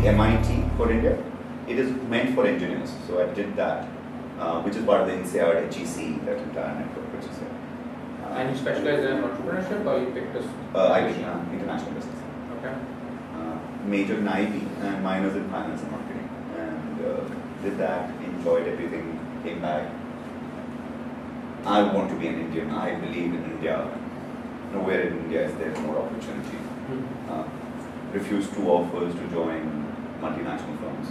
the MIT for India. It is meant for engineers, so I did that, which is part of the INSEAD HEC, that entire network, which is there. And you specialize in entrepreneurship, or you picked a IB, international business. Okay. Majored in IB and minors in finance and marketing. And did that, enjoyed everything, came back. I want to be an Indian. I believe in India. Nowhere in India is there more opportunity. Refused 2 offers to join multinational firms.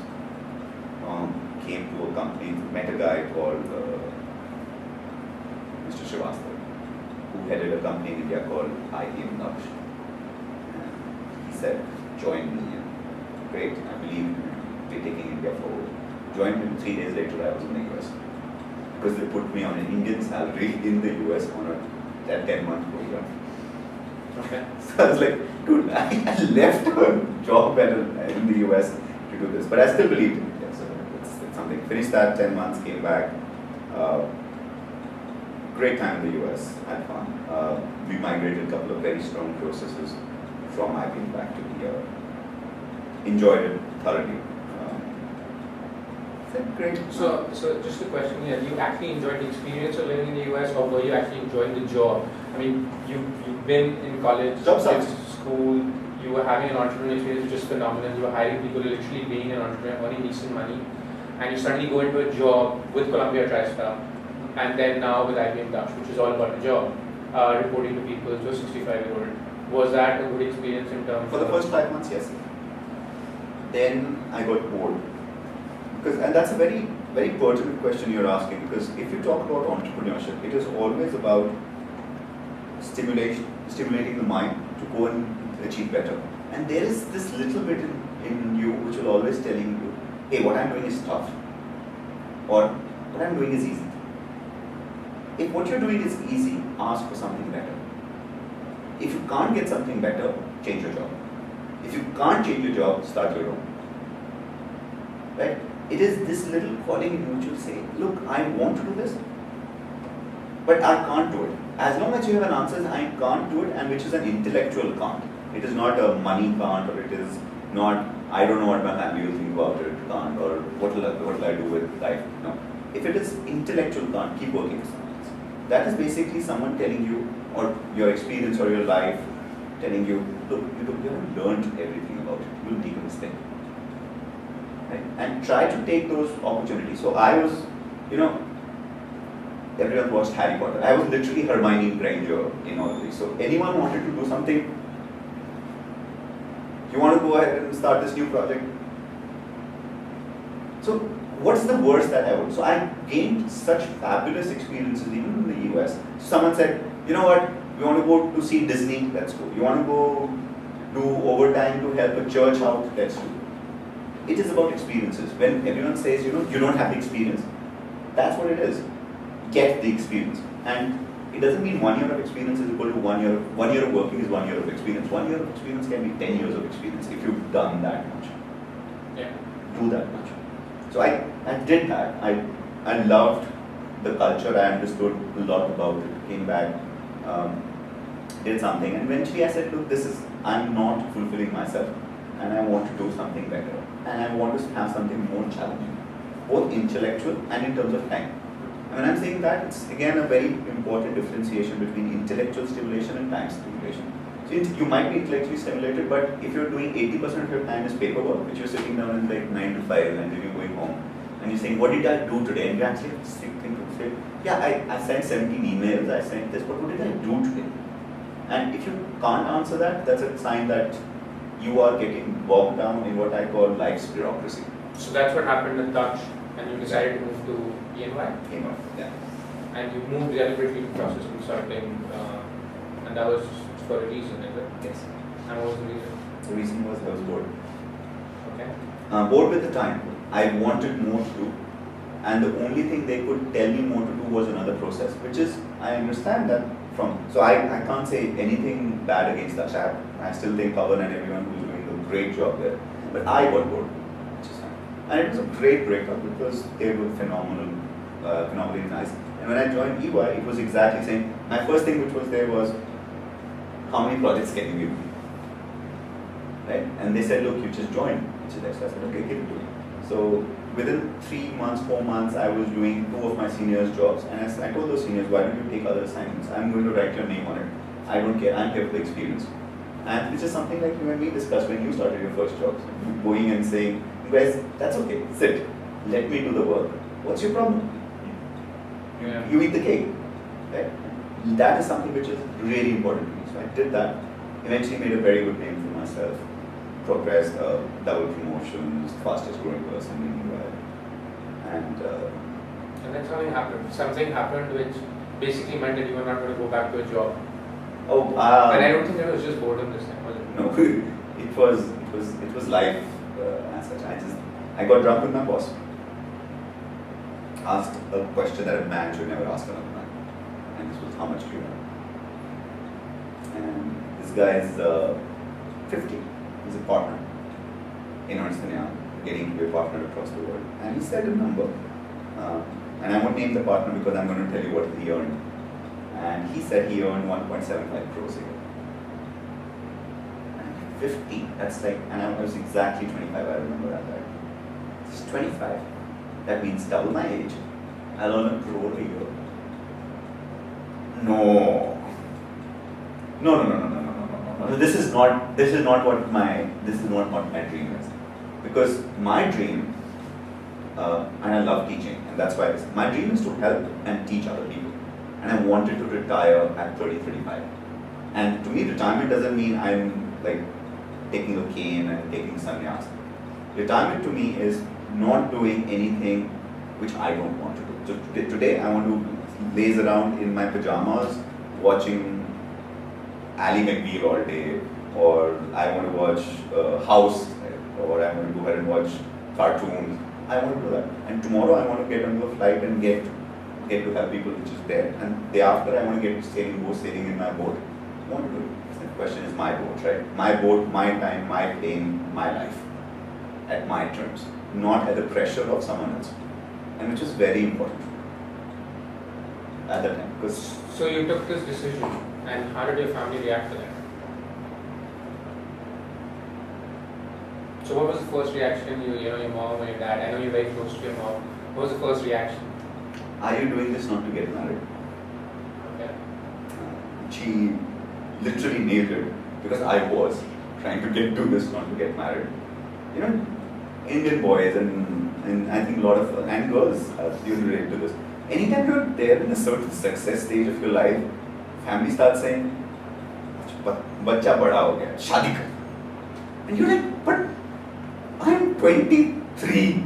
Came to a company, met a guy called Mr. Srivastava, who headed a company in India called IBM Laksh. He said, join me. Great, I believe in it. We're taking India forward. Joined him. 3 days later, I was in the US. Because they put me on an Indian salary in the US on a 10-month program. Okay. So I was like, dude, I left a job in the US to do this. But I still believed in it. Yeah, so it's something. Finished that 10 months, came back. Great time in the US, had fun. We migrated a couple of very strong processes from IBM back to here. Enjoyed it thoroughly. Great. So just a question here, you actually enjoyed the experience of living in the US, or were you actually enjoying the job? I mean, you've been in college, school, you were having an entrepreneurial experience which is phenomenal, you were hiring people, literally being an entrepreneur, earning decent money, and you suddenly go into a job with Columbia TriStar, and then now with IBM Dutch, which is all about the job, reporting to people to a 65-year-old. Was that a good experience in terms For the first 5 months, yes. Then I got bored. And that's a very, very pertinent question you're asking, because if you talk about entrepreneurship, it is always about stimulating the mind to go and achieve better. And there is this little bit in you which will always telling you, hey, what I'm doing is tough, or what I'm doing is easy. If what you're doing is easy, ask for something better. If you can't get something better, change your job. If you can't change your job, start your own. Right? It is this little calling in which you say, look, I want to do this, but I can't do it. As long as you have an answer, I can't do it, and which is an intellectual can't. It is not a money can't, or it is not, I don't know what my family will think about it, can't, or what will I do with life. No. If it is intellectual can't, keep working for someone else. That is basically someone telling you, or your experience or your life telling you, look, you haven't learned everything about it. You will make a mistake. Right? And try to take those opportunities. So I was, everyone watched Harry Potter. I was literally Hermione Granger in all of these. So anyone wanted to do something, you want to go ahead and start this new project. So what's the worst that I would? So I gained such fabulous experiences even in the US. Someone said, you know what, we want to go to see Disney, let's go. You want to go do overtime to help a church out, let's do. It is about experiences. When everyone says, you don't have the experience, that's what it is. Get the experience. And it doesn't mean 1 year of experience is equal to 1 year. 1 year of working is 1 year of experience. 1 year of experience can be 10 years of experience if you've done that much. Yeah. Do that much. So I did that. I loved the culture. I understood a lot about it. Came back, did something, and eventually I said, look, I'm not fulfilling myself, and I want to do something better. And I want to have something more challenging, both intellectual and in terms of time. And when I'm saying that, it's again a very important differentiation between intellectual stimulation and time stimulation. So you might be intellectually stimulated, but if you're doing 80% of your time is paperwork, which you're sitting down in like 9 to 5 and then you're going home, and you're saying, what did I do today? And you actually think and say, yeah, I sent 17 emails, I sent this, but what did I do today? And if you can't answer that, that's a sign that you are getting bogged down in what I call life's bureaucracy. So that's what happened with Dutch, and you decided to move to EY? Yeah. And you moved deliberately to process consulting, and that was for a reason, is it? Yes. And what was the reason? The reason was I was bored. Okay. Bored with the time. I wanted more to do, and the only thing they could tell me more to do was another process, which is, I understand that so I can't say anything bad against Dutch. I still think Pawan and everyone who's doing a great job there, but I got bored, which is fine. And it was a great breakup because they were phenomenally nice. And when I joined EY, it was exactly saying, my first thing which was there was, how many projects can you give me? right? And they said, look, you just joined. So I said, okay, give it to me. So within 3 months, 4 months, I was doing 2 of my seniors' jobs, and I told those seniors, why don't you take other assignments? I'm going to write your name on it. I don't care. I'm here for the experience. And which is something like you and me discussed when you started your first job. Going and saying, guys, that's okay. Sit. Let me do the work. What's your problem? Yeah. You eat the cake. Right? That is something which is really important to me. So I did that. Eventually made a very good name for myself. Progressed, double promotions, fastest growing person in UI. And then something happened. Something happened which basically meant that you were not going to go back to a job. Oh, and I don't think it was just boredom this time, was it? No, it was life as such. I got drunk with my boss. Asked a question that a man should never ask another man. And this was, how much do you earn? And this guy is 50. He's a partner in Ernst & Young, getting to be a partner across the world. And he said a number. And I won't name the partner because I'm going to tell you what he earned. And he said he earned 1.75 crores a year. And 50, that's like, and I was exactly 25, I remember at that. It's 25. That means double my age. I'll earn 1 crore a year. No. This is not what my dream is. Because my dream, and I love teaching, and that's why my dream is to help and teach other people. And I wanted to retire at 30, 35. And to me, retirement doesn't mean I'm like taking a cane and taking sannyas. Retirement to me is not doing anything which I don't want to do. So today I want to laze around in my pajamas watching Ali McBeal all day, or I want to watch House, or I want to go ahead and watch cartoons. I want to do that. And tomorrow I want to get onto a flight and get to have people which is there. And day after I want to get to go sailing in my boat. I want to do it. The question is my boat, right? My boat, my time, my plane, my life. At my terms. Not at the pressure of someone else. And which is very important at that time. Because so you took this decision, and how did your family react to that? So what was the first reaction? Your mom or your dad? I know you're very close to your mom. What was the first reaction? Are you doing this not to get married? Okay. She literally nailed it because I was trying to do this not to get married. Indian boys and I think a lot of and girls you relate to this. Anytime you're there in a certain success stage of your life, family starts saying, "Bacha bada ho gaya, shaadi kar." And you're like, "But I'm 23.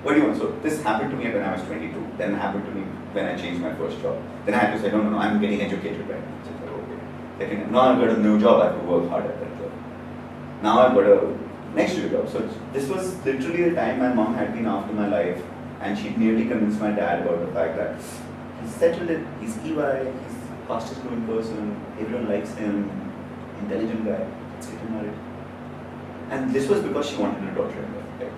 What do you want?" So this happened to me when I was 22. Then it happened to me when I changed my first job. Then I had to say, no, I'm getting educated right now. So I said, okay. Second, now I've got a new job. I have to work hard at that job. Now I've got a next year job. So this was literally the time my mom had been after my life, and she nearly convinced my dad about the fact that he's settled it. He's EY. He's the fastest growing person. Everyone likes him. Intelligent guy. Let's get him married. And this was because she wanted a daughter. Right?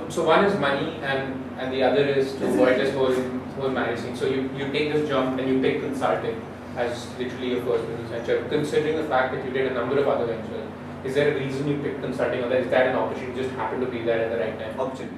So one is money, and the other is to avoid this whole marriage thing. So you take this jump and you pick consulting as literally your first business venture. Considering the fact that you did a number of other ventures, is there a reason you picked consulting, or is that an opportunity just happened to be there at the right time? Opportunity.